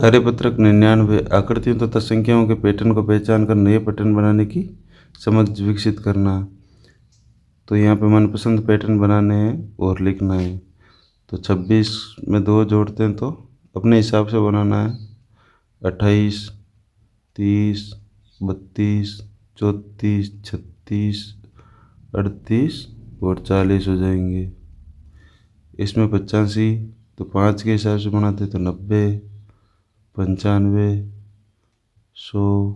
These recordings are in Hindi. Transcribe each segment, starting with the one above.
कार्यपत्रक 99 आकृतियों तथा संख्याओं के पैटर्न को पहचान कर नए पैटर्न बनाने की समझ विकसित करना। तो यहाँ पे मनपसंद पैटर्न बनाने हैं और लिखना है। तो 26 में 2 जोड़ते हैं तो अपने हिसाब से बनाना है। 28, 30, 32, 34, 36, 38 और 40 हो जाएंगे। इसमें 85 तो 5 के हिसाब से बनाते तो 90, 95, 100,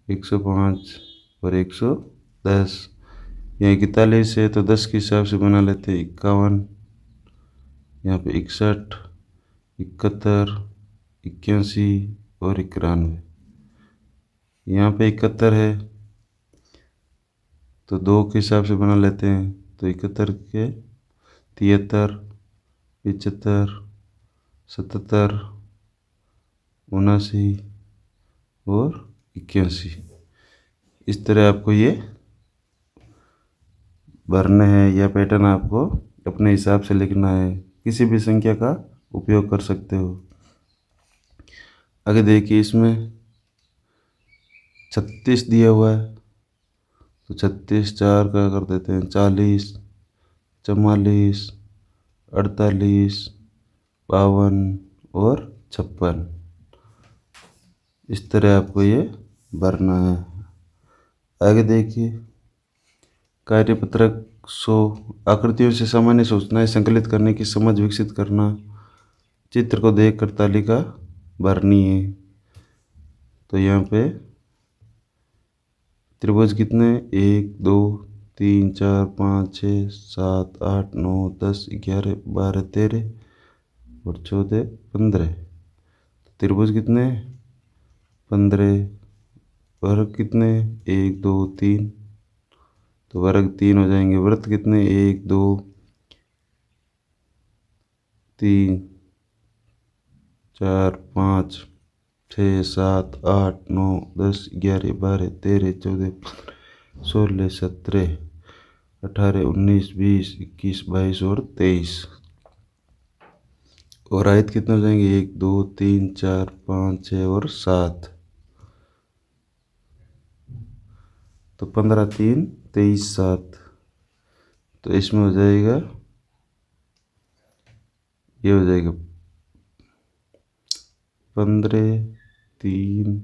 105 और 110। यहाँ 41 है तो 10 के हिसाब से बना लेते हैं 51। यहाँ पे 61, 71, 81 और 91। यहाँ पे 71 है तो 2 के हिसाब से बना लेते हैं तो 71 के 73, 75, 77, 79 और 81। इस तरह आपको ये भरने हैं या पैटर्न आपको अपने हिसाब से लिखना है। किसी भी संख्या का उपयोग कर सकते हो। आगे देखिए, इसमें 36 दिया हुआ है तो 36 4 का कर देते हैं 40, 44, 48, 52 और 56। इस तरह आपको ये भरना है। आगे देखिए, कार्यपत्रक 100 आकृतियों से सामान्य सूचनाएं संकलित करने की समझ विकसित करना। चित्र को देखकर तालिका भरनी है। तो यहाँ पे त्रिभुज कितने 1 2 3 4 5 6 7 8 9 10 11 12 13 और 14 15। त्रिभुज कितने 15। वर्ग कितने 1 2 3 तो वर्ग 3 हो जाएंगे। वृत्त कितने 1 2 3 4 5 6 7 8 9 10 11 12 13 14 15 16 17 18 19 20 21 22 और 23। और आयत कितने हो जाएंगे 1 2 3 4 5 6 और 7। तो 15 3 23 7। तो इसमें हो जाएगा, ये हो जाएगा 15 3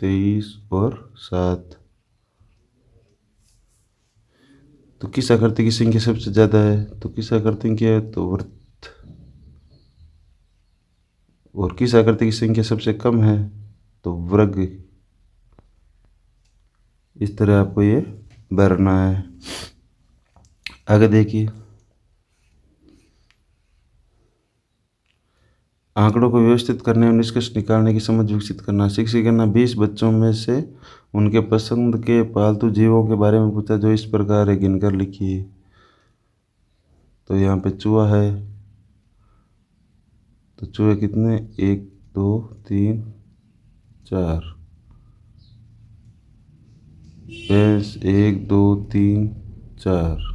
23 और 7। तो किस आकृति की संख्या सबसे ज़्यादा है? तो किस आकृति की है तो वृत्त। और किस आकृति की संख्या सबसे कम है तो वर्ग। इस तरह आपको ये भरना है। आगे देखिए, आंकड़ों को व्यवस्थित करने और निष्कर्ष निकालने की समझ विकसित करना। शिक्षक ने 20 बच्चों में से उनके पसंद के पालतू जीवों के बारे में पूछा जो इस प्रकार है, गिनकर लिखिए। तो यहाँ पे चूहा है तो चूहे कितने 1 2 3 4। भैंस 1 2 3 4।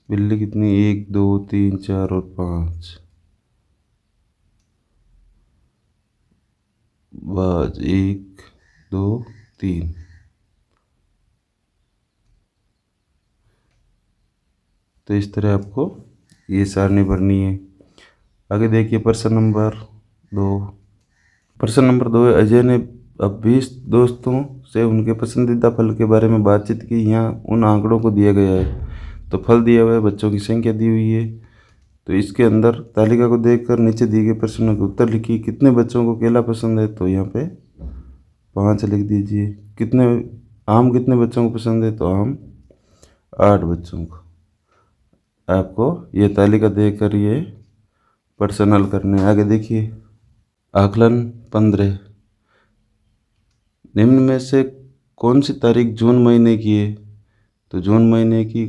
बिल्ली कितनी 1 2 3 4 और 5। बाज 1 2 3। तो इस तरह आपको ये सारणी भरनी है। आगे देखिए, प्रश्न नंबर 2। प्रश्न नंबर 2 है, अजय ने अब 20 दोस्तों से उनके पसंदीदा फल के बारे में बातचीत की। यहाँ उन आंकड़ों को दिया गया है। तो फल दिया हुआ है, बच्चों की संख्या दी हुई है। तो इसके अंदर तालिका को देखकर नीचे दिए गए प्रश्नों के उत्तर लिखिए। कितने बच्चों को केला पसंद है? तो यहाँ पे 5 लिख दीजिए। कितने आम कितने बच्चों को पसंद है? तो आम 8 बच्चों को। आपको ये तालिका देखकर ये प्रश्न हल करने। आगे देखिए, आकलन 15। निम्न में से कौन सी तारीख जून महीने की है? तो जून महीने की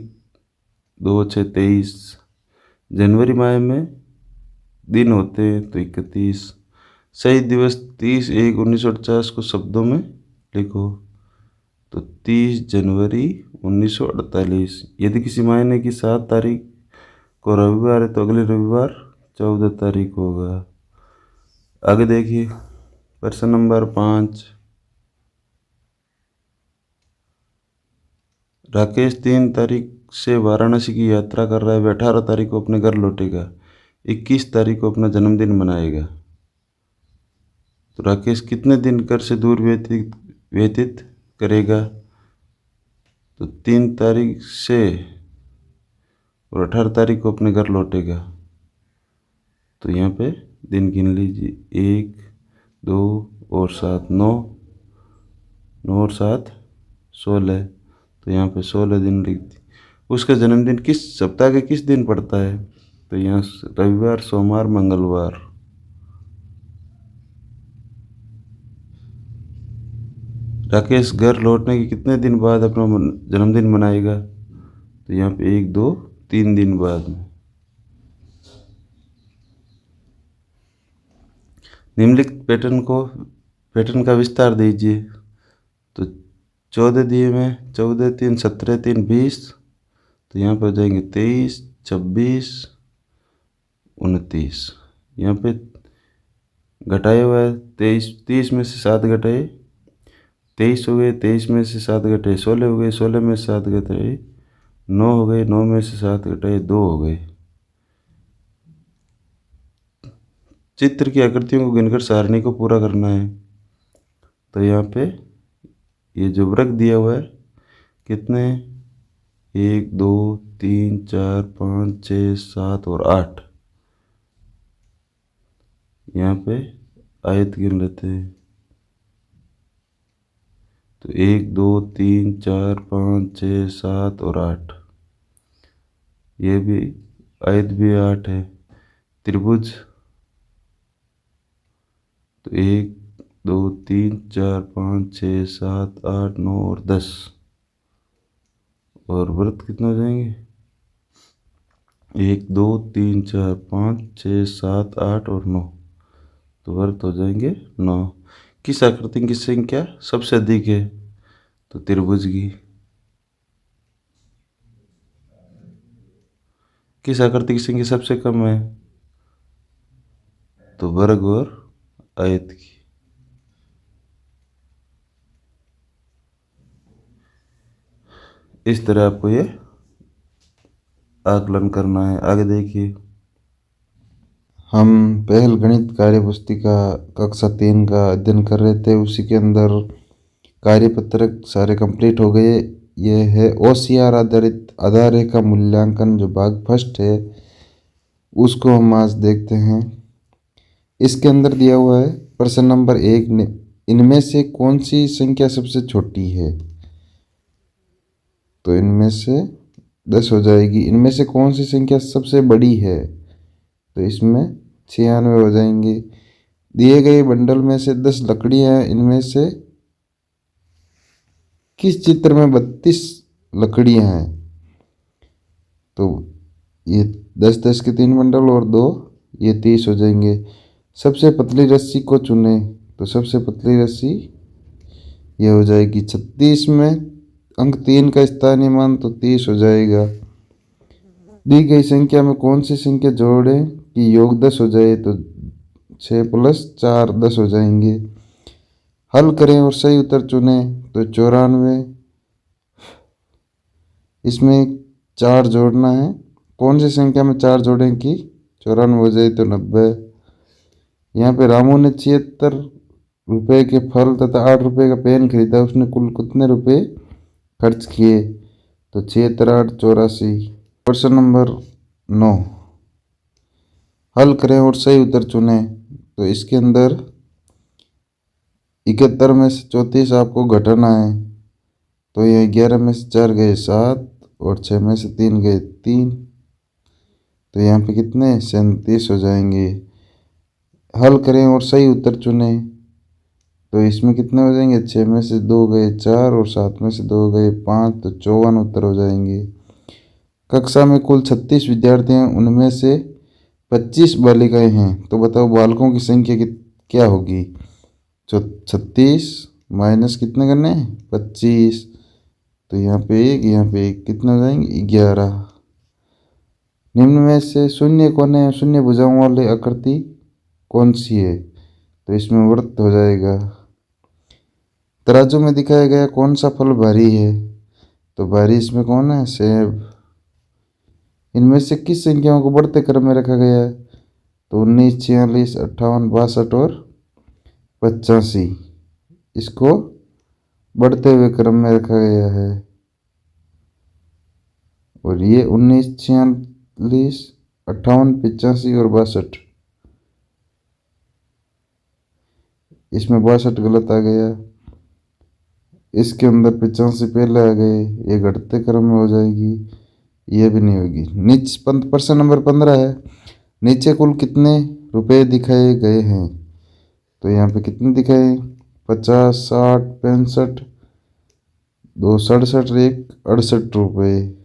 2 6 23। जनवरी माह में दिन होते हैं तो 31। शहीद दिवस 30 1 1948 को शब्दों में लिखो। तो 30 जनवरी 1948। यदि किसी महीने की 7 तारीख को रविवार है तो अगले रविवार 14 तारीख होगा। आगे देखिए प्रश्न नंबर 5। राकेश 3 तारीख से वाराणसी की यात्रा कर रहा है, वह 18 तारीख को अपने घर लौटेगा, 21 तारीख को अपना जन्मदिन मनाएगा। तो राकेश कितने दिन घर से दूर व्यतीत करेगा? तो 3 तारीख से और 18 तारीख को अपने घर लौटेगा। तो यहाँ पे दिन गिन लीजिए, 1 2 और 7 9, 9 और 7 16। तो यहाँ पे 16 दिन लिख दी। उसका जन्मदिन किस सप्ताह के किस दिन पड़ता है? तो यहाँ रविवार, सोमवार, मंगलवार। राकेश घर लौटने के कितने दिन बाद अपना जन्मदिन मनाएगा? तो यहाँ पे 1 2 3 दिन बाद में। निम्नलिखित पैटर्न का विस्तार दीजिए। तो 14 दिए में 14 3 17 3 20। तो यहाँ पर हो जाएंगे 23 26 29। यहाँ पे घटाया हुआ है 23, 30 में से 7 घटाए 23 हो गए, 23 में से 7 घटाए 16 हो गए, 16 में से 7 घटाए 9 हो गए, 9 में से 7 घटाए 2 हो गए। चित्र की आकृतियों को गिनकर सारणी को पूरा करना है। तो यहाँ पे ये जो वृत्त दिया हुआ है कितने, 1 2 3 4 5 6 7 और 8। यहाँ पे आयत गिन लेते हैं। तो 1 2 3 4 5 6 7 और 8। ये भी आयत भी 8 है। त्रिभुज तो 1 2 3 4 5 6 7 8 9 और 10। और वृत्त कितने हो जाएंगे, 1 2 3 4 5 6 7 8 और 9। तो वृत्त हो जाएंगे 9। किस आकृति की संख्या सबसे अधिक है? तो त्रिभुज की। किस आकृति की संख्या सबसे कम है? तो वर्ग और आयत की। इस तरह आपको ये आकलन करना है। आगे देखिए, हम पहल गणित कार्य पुस्तिका कक्षा 3 का अध्ययन कर रहे थे। उसी के अंदर कार्यपत्रक सारे कंप्लीट हो गए। ये है OCR आधारित आधार रेखा मूल्यांकन, जो भाग फर्स्ट है, उसको हम आज देखते हैं। इसके अंदर दिया हुआ है प्रश्न नंबर 1 ने, इनमें से कौन सी संख्या सबसे छोटी है? तो इनमें से 10 हो जाएगी। इनमें से कौन सी संख्या सबसे बड़ी है? तो इसमें 96 हो जाएंगे। दिए गए बंडल में से 10 लकड़ियां हैं, इनमें से किस चित्र में 32 लकड़ियां हैं? तो ये 10 के 3 बंडल और 2, ये 30 हो जाएंगे। सबसे पतली रस्सी को चुने। तो सबसे पतली रस्सी ये हो जाएगी 36 में अंक 3 का स्थानीय मान, तो 30 हो जाएगा। दी गई संख्या में कौन सी संख्या जोड़ें कि योग 10 हो जाए? तो 6 + 4 10 हो जाएंगे। हल करें और सही उत्तर चुने। तो 94। इसमें 4 जोड़ना है। कौन सी संख्या में 4 जोड़ें कि 94 हो जाए? तो 90। यहाँ पे रामू ने 76 रुपये के फल तथा 8 रुपये का पेन खरीदा। उसने कुल कितने रुपए खर्च किए? तो 76 8 84। प्रश्न नंबर 9, हल करें और सही उत्तर चुने। तो इसके अंदर 71 में से 34 आपको घटाना है। तो ये 11 में से 4 गए 7 और 6 में से 3 गए 3। तो यहाँ पे कितने 37 हो जाएंगे। हल करें और सही उत्तर चुने। तो इसमें कितने हो जाएंगे, 6 में से 2 गए 4 और 7 में से 2 गए 5। तो 54 उत्तर हो जाएंगे। कक्षा में कुल 36 विद्यार्थी हैं, उनमें से 25 बालिकाएं हैं। तो बताओ बालकों की संख्या क्या होगी? 36 माइनस कितने करने हैं 25। तो यहाँ पे 1 यहाँ पे 1, कितने हो जाएंगे 11। निम्न में से शून्य कोने या शून्य भुजाओं वाली आकृति कौन सी है? तो इसमें वृत्त हो जाएगा। तराजू में दिखाया गया कौन सा फल भारी है? तो भारी इसमें कौन है? सेब। इनमें से किस संख्याओं को बढ़ते क्रम में रखा गया है? तो 19, 46, 58, 62 और 85 इसको बढ़ते हुए क्रम में रखा गया है। और ये 19, 46, 58, 85 और 62, इसमें 62 गलत आ गया। इसके अंदर 85 पहले आ गए, ये घटते क्रम में हो जाएगी, ये भी नहीं होगी। प्रश्न नंबर 15 है, नीचे कुल कितने रुपए दिखाए गए हैं? तो यहाँ पे कितने दिखाए? 50, 60, 65, 2, 67, 1, 68 रुपये।